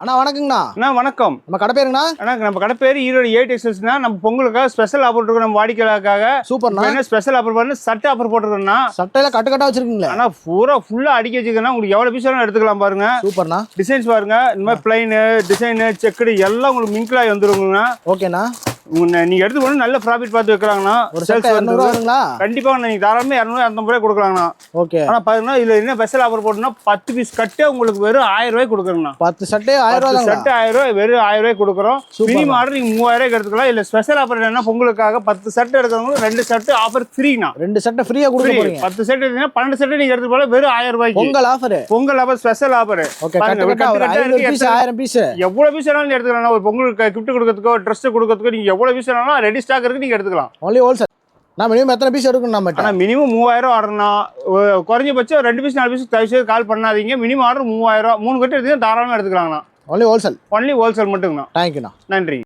அண்ணா வணக்கங்கண்ணா. அண்ணா வணக்கம். நம்ம கடை பேருங்கண்ணா? அண்ணா நம்ம கடை பேர் ஈரோடு ஏ டெக்ஸ்டைல்ஸ்னா நம்ம பொங்கலுக்காக ஸ்பெஷல் ஆஃபர் இருக்கு. நம்ம வாடிக்கையாளருக்காக சூப்பர்ண்ணா. என்ன ஸ்பெஷல் ஆஃபர் பண்ணி சட்டை ஆஃபர் போட்டுருக்கோம்னா சட்டையில கட்டு கட்டா வச்சிருக்கீங்களா? ஆனா ஃபுல்லா அடிக்க வச்சுக்கன்னா உங்களுக்கு எவ்வளவு பீஸ் வேணாலும் எடுத்துக்கலாம் பாருங்க. சூப்பர்ண்ணா. டிசைன்ஸ் பாருங்க, இந்த மாதிரி பிளைன் டிசைன் செக்குடு எல்லாம் உங்களுக்கு மிங்கிளாகி வந்துருங்கண்ணா. ஓகேண்ணா. நீங்க எடுத்து போனா நல்ல ப்ராஃபிட் பார்த்து வைக்கலாங்கண்ணா. ஒரு சேல்ஸ் வருங்களா? கண்டிப்பா நீங்க தாராளமா 200-250 ரூபாய் கொடுக்கலாங்கண்ணா. ஓகே. ஆனா பாருங்க இதுல என்ன ஸ்பெஷல் ஆஃபர் போட்டோம்னா 10 பீஸ் கட்டே உங்களுக்கு வெறும் 1000 ரூபாய் கொடுக்குறோங்கண்ணா. 10 சட்டை 1000 ரூபாய். சட்டை 1000 ரூபாய், வெறும் 1000 ரூபாய் கொடுக்குறோம். மினிமம் ஆர்டர் நீங்க 3000 ரூபாய்க்கு எடுத்துக்கலாம். இல்ல ஸ்பெஷல் ஆஃபர் என்னன்னா பொங்கலுக்காக 10 சட்டை எடுக்கிறவங்களுக்கு 2 சட்டை ஆஃபர் ஃப்ரீண்ணா. 2 சட்டை ஃப்ரீயா கொடுக்க போறீங்க. 10 சட்டை எடுத்தீங்கன்னா 12 சட்டை நீங்க எடுத்து போல வெறும் 1000 ரூபாய்க்கு. Pongal offer. Pongal offer special offer. Okay. கட்டு ஒரு 500 பீஸ் 1000 பீஸ் எவ்வளவு பீஸ் வேணாலும் எடுத்துக்கலாம். ஒரு பொங்கலுக்கு கிஃப்ட் கொடுக்கிறதுக்கோ ட்ரெஸ் கொடுக்கிறதுக்கோ நீங்க எவ்வளவு பீஸ் வேணாலும் ரெடி ஸ்டாக் இருக்கு, நீங்க எடுத்துக்கலாம். Only wholesale. நான் மினிமம் எத்தனை பீஸ் எடுக்கணும் நம்ம? ஆனா மினிமம் 3000 ஆர்டர்னா குறைஞ்சபட்சம் 2 பீஸ் 4 பீஸ் தயவுசெய்து கால் பண்ணாதீங்க. Minimum order 3000. 3 கட்டு எடுத்தீங்கன்னா தாராளமா எடுத்துக்கலாங்கண்ணா. Only wholesale. ஒன்லி ஹோல்சேல் மட்டுங்கண்ணா. தேங்க்யூண்ணா. நன்றி.